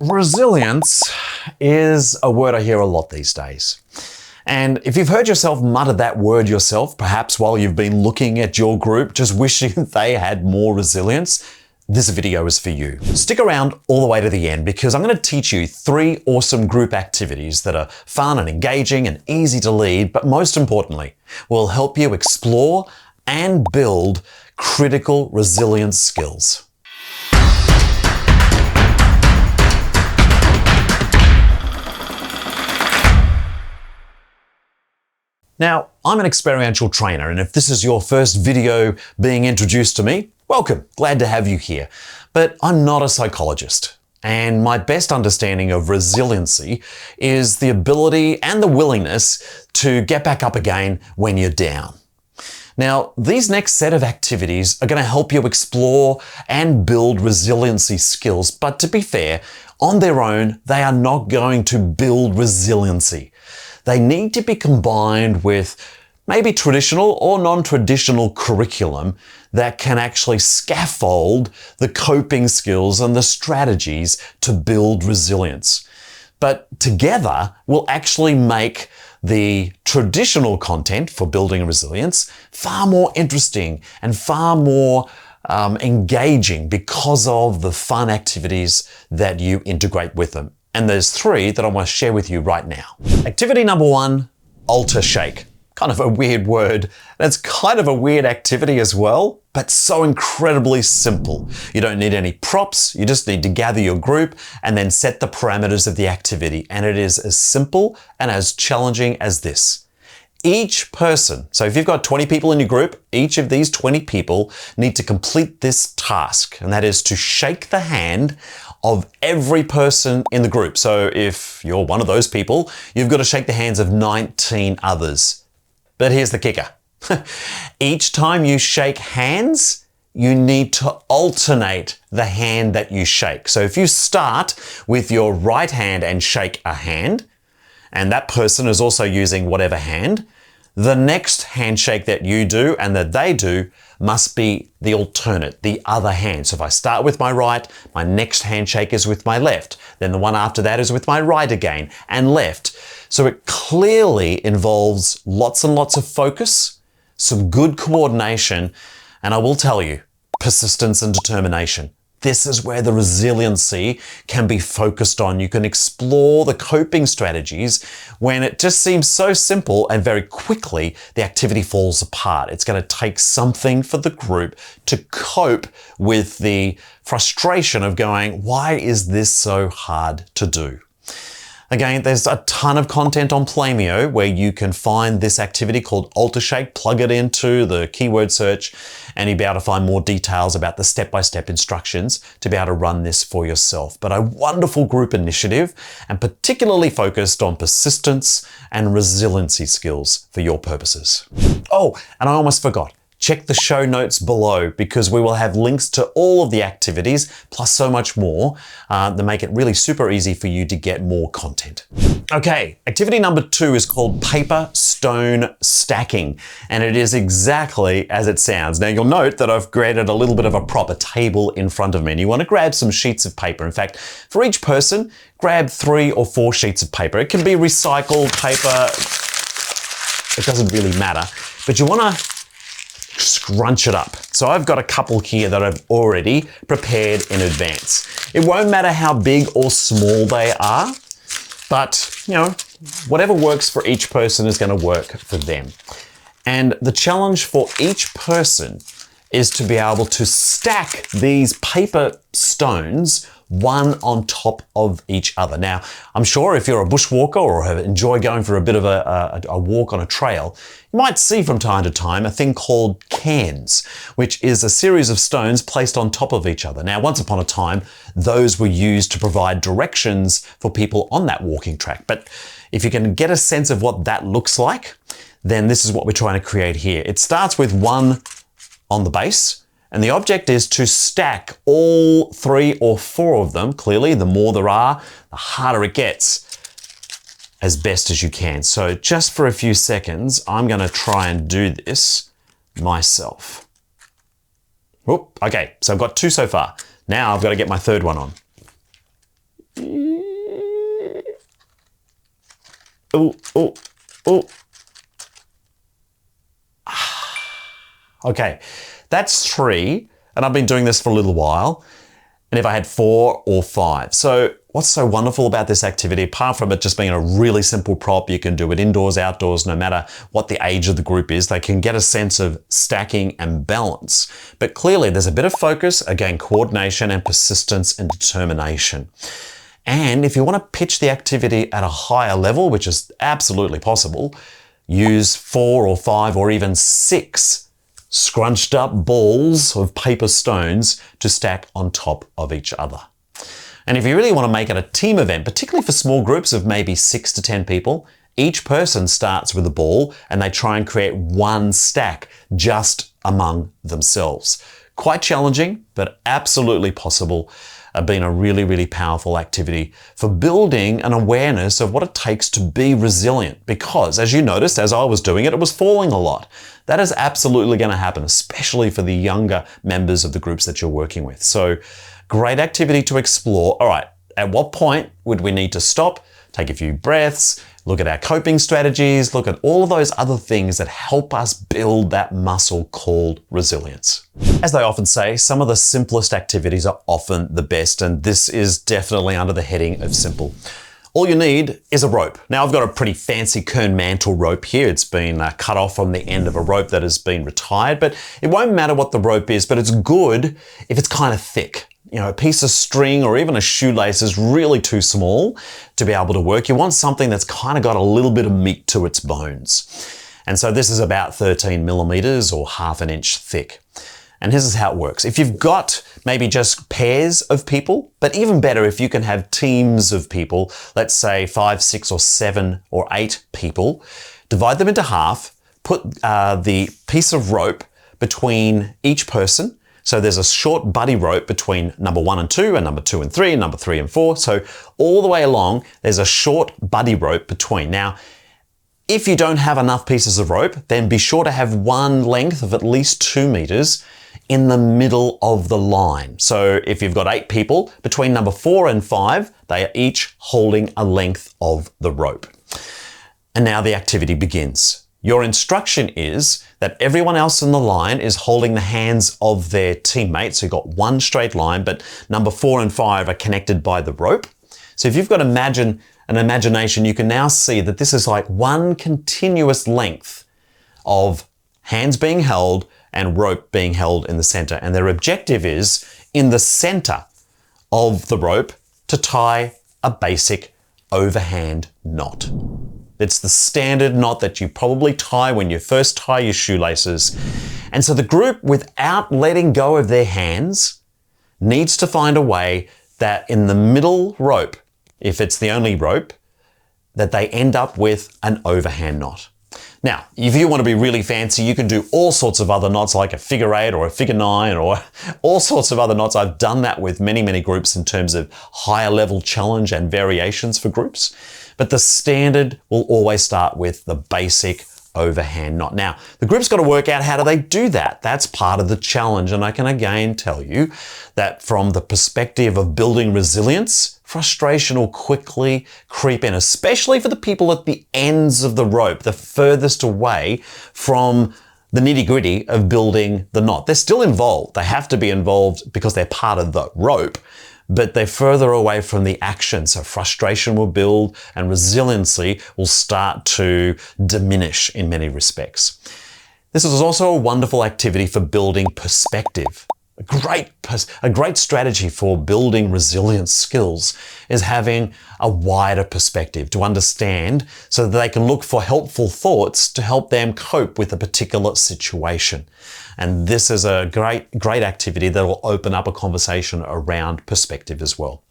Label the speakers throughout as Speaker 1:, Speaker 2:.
Speaker 1: Resilience is a word I hear a lot these days. And if you've heard yourself mutter that word yourself, perhaps while you've been looking at your group, just wishing they had more resilience, this video is for you. Stick around all the way to the end because I'm going to teach you 3 awesome group activities that are fun and engaging and easy to lead, but most importantly, will help you explore and build critical resilience skills. Now, I'm an experiential trainer, and if this is your first video being introduced to me, welcome, glad to have you here. But I'm not a psychologist, and my best understanding of resiliency is the ability and the willingness to get back up again when you're down. Now, these next set of activities are going to help you explore and build resiliency skills, but to be fair, on their own, they are not going to build resiliency. They need to be combined with maybe traditional or non-traditional curriculum that can actually scaffold the coping skills and the strategies to build resilience. But together will actually make the traditional content for building resilience far more interesting and far more engaging because of the fun activities that you integrate with them. And there's 3 that I want to share with you right now. Activity number 1, alter shake. Kind of a weird word. It's kind of a weird activity as well, but so incredibly simple. You don't need any props. You just need to gather your group and then set the parameters of the activity. And it is as simple and as challenging as this. Each person, so if you've got 20 people in your group, each of these 20 people need to complete this task, and that is to shake the hand of every person in the group. So if you're one of those people, you've got to shake the hands of 19 others. But here's the kicker. Each time you shake hands, you need to alternate the hand that you shake. So if you start with your right hand and shake a hand, and that person is also using whatever hand, the next handshake that you do and that they do must be the alternate, the other hand. So if I start with my right, my next handshake is with my left. Then the one after that is with my right again and left. So it clearly involves lots and lots of focus, some good coordination, and I will tell you, persistence and determination. This is where the resiliency can be focused on. You can explore the coping strategies when it just seems so simple and very quickly the activity falls apart. It's going to take something for the group to cope with the frustration of going, why is this so hard to do? Again, there's a ton of content on playmeo where you can find this activity called Alter Shake, plug it into the keyword search, and you'll be able to find more details about the step-by-step instructions to be able to run this for yourself. But a wonderful group initiative and particularly focused on persistence and resiliency skills for your purposes. Oh, and I almost forgot. Check the show notes below because we will have links to all of the activities plus so much more that make it really super easy for you to get more content. Okay, activity number 2 is called paper stone stacking, and it is exactly as it sounds. Now you'll note that I've created a little bit of a proper table in front of me, and you want to grab some sheets of paper. In fact, for each person, grab 3 or 4 sheets of paper. It can be recycled paper, it doesn't really matter, but you want to scrunch it up. So I've got a couple here that I've already prepared in advance. It won't matter how big or small they are, but whatever works for each person is going to work for them. And the challenge for each person is to be able to stack these paper stones one on top of each other. Now, I'm sure if you're a bushwalker or enjoy going for a bit of a walk on a trail, you might see from time to time a thing called cans, which is a series of stones placed on top of each other. Now, once upon a time, those were used to provide directions for people on that walking track. But if you can get a sense of what that looks like, then this is what we're trying to create here. It starts with 1 on the base, and the object is to stack all 3 or 4 of them. Clearly, the more there are, the harder it gets as best as you can. So just for a few seconds, I'm going to try and do this myself. Whoop, okay, so I've got 2 so far. Now I've got to get my 3rd one on. Oh, oh, oh. Okay, that's 3, and I've been doing this for a little while. And if I had 4 or 5. So what's so wonderful about this activity, apart from it just being a really simple prop, you can do it indoors, outdoors, no matter what the age of the group is, they can get a sense of stacking and balance. But clearly there's a bit of focus, again, coordination and persistence and determination. And if you want to pitch the activity at a higher level, which is absolutely possible, use 4 or 5 or even 6 scrunched up balls of paper stones to stack on top of each other. And if you really want to make it a team event, particularly for small groups of maybe 6 to 10 people, each person starts with a ball and they try and create one stack just among themselves. Quite challenging, but absolutely possible. Been a really, really powerful activity for building an awareness of what it takes to be resilient. Because as you noticed, as I was doing it, it was falling a lot. That is absolutely going to happen, especially for the younger members of the groups that you're working with. So great activity to explore. All right, at what point would we need to stop, take a few breaths, look at our coping strategies, look at all of those other things that help us build that muscle called resilience. As they often say, some of the simplest activities are often the best, and this is definitely under the heading of simple. All you need is a rope. Now I've got a pretty fancy Kern mantle rope here. It's been cut off from the end of a rope that has been retired, but it won't matter what the rope is, but it's good if it's kind of thick. You know, a piece of string or even a shoelace is really too small to be able to work. You want something that's kind of got a little bit of meat to its bones. And so this is about 13 millimeters or ½ an inch thick. And this is how it works. If you've got maybe just pairs of people, but even better if you can have teams of people, let's say 5, 6 or 7 or 8 people, divide them into half, put the piece of rope between each person. So there's a short buddy rope between number 1 and 2 and number 2 and 3 and number 3 and 4. So all the way along, there's a short buddy rope between. Now, if you don't have enough pieces of rope, then be sure to have one length of at least 2 meters in the middle of the line. So if you've got 8 people, between number 4 and 5, they are each holding a length of the rope. And now the activity begins. Your instruction is that everyone else in the line is holding the hands of their teammates. So you've got one straight line, but number 4 and 5 are connected by the rope. So if you've got an imagination, you can now see that this is like one continuous length of hands being held and rope being held in the center. And their objective is in the center of the rope to tie a basic overhand knot. It's the standard knot that you probably tie when you first tie your shoelaces. And so the group, without letting go of their hands, needs to find a way that in the middle rope, if it's the only rope, that they end up with an overhand knot. Now, if you want to be really fancy, you can do all sorts of other knots like a figure 8 or a figure 9 or all sorts of other knots. I've done that with many, many groups in terms of higher level challenge and variations for groups. But the standard will always start with the basic overhand knot. Now, the group's got to work out how do they do that. That's part of the challenge. And I can again tell you that from the perspective of building resilience, frustration will quickly creep in, especially for the people at the ends of the rope, the furthest away from the nitty-gritty of building the knot. They're still involved. They have to be involved because they're part of the rope, but they're further away from the action. So frustration will build and resiliency will start to diminish in many respects. This is also a wonderful activity for building perspective. A great strategy for building resilience skills is having a wider perspective to understand so that they can look for helpful thoughts to help them cope with a particular situation. And this is a great activity that will open up a conversation around perspective as well.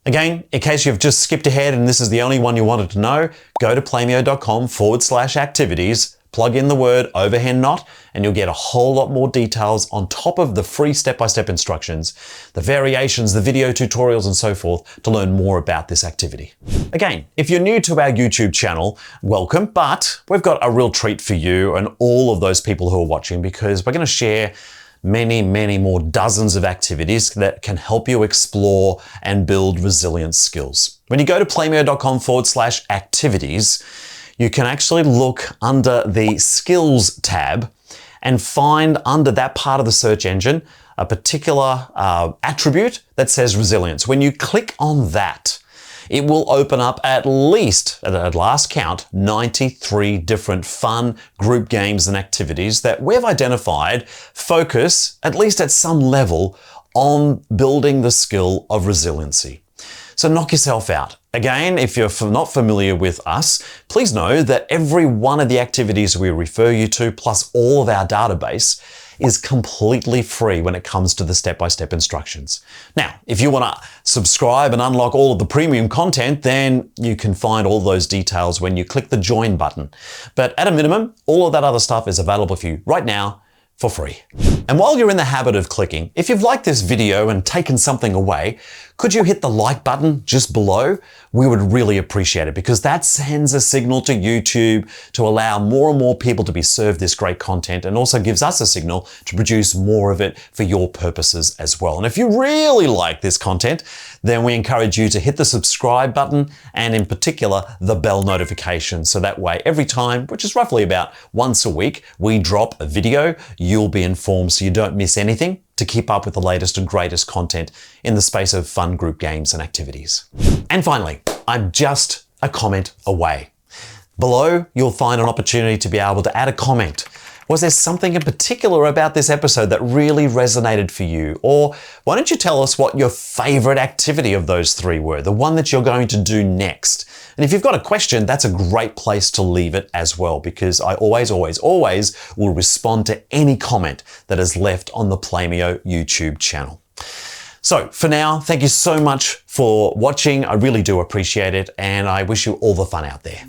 Speaker 1: Again, in case you've just skipped ahead and this is the only one you wanted to know, go to playmeo.com/activities, plug in the word overhand knot, and you'll get a whole lot more details on top of the free step-by-step instructions, the variations, the video tutorials, and so forth to learn more about this activity. Again, if you're new to our YouTube channel, welcome, but we've got a real treat for you and all of those people who are watching because we're going to share many, many more dozens of activities that can help you explore and build resilience skills. When you go to playmeo.com/activities, you can actually look under the skills tab and find under that part of the search engine a particular attribute that says resilience. When you click on that, it will open up at least, at last count, 93 different fun group games and activities that we've identified focus, at least at some level, on building the skill of resiliency. So knock yourself out. Again, if you're not familiar with us, please know that every one of the activities we refer you to, plus all of our database, is completely free when it comes to the step-by-step instructions. Now, if you want to subscribe and unlock all of the premium content, then you can find all those details when you click the join button. But at a minimum, all of that other stuff is available for you right now for free. And while you're in the habit of clicking, if you've liked this video and taken something away, could you hit the like button just below? We would really appreciate it because that sends a signal to YouTube to allow more and more people to be served this great content, and also gives us a signal to produce more of it for your purposes as well. And if you really like this content, then we encourage you to hit the subscribe button, and in particular, the bell notification. So that way, every time, which is roughly about once a week, we drop a video, you'll be informed so you don't miss anything, to keep up with the latest and greatest content in the space of fun group games and activities. And finally, I'm just a comment away. Below, you'll find an opportunity to be able to add a comment. Was there something in particular about this episode that really resonated for you? Or why don't you tell us what your favorite activity of those three were, the one that you're going to do next? And if you've got a question, that's a great place to leave it as well, because I always will respond to any comment that is left on the Playmeo YouTube channel. So for now, thank you so much for watching. I really do appreciate it, and I wish you all the fun out there.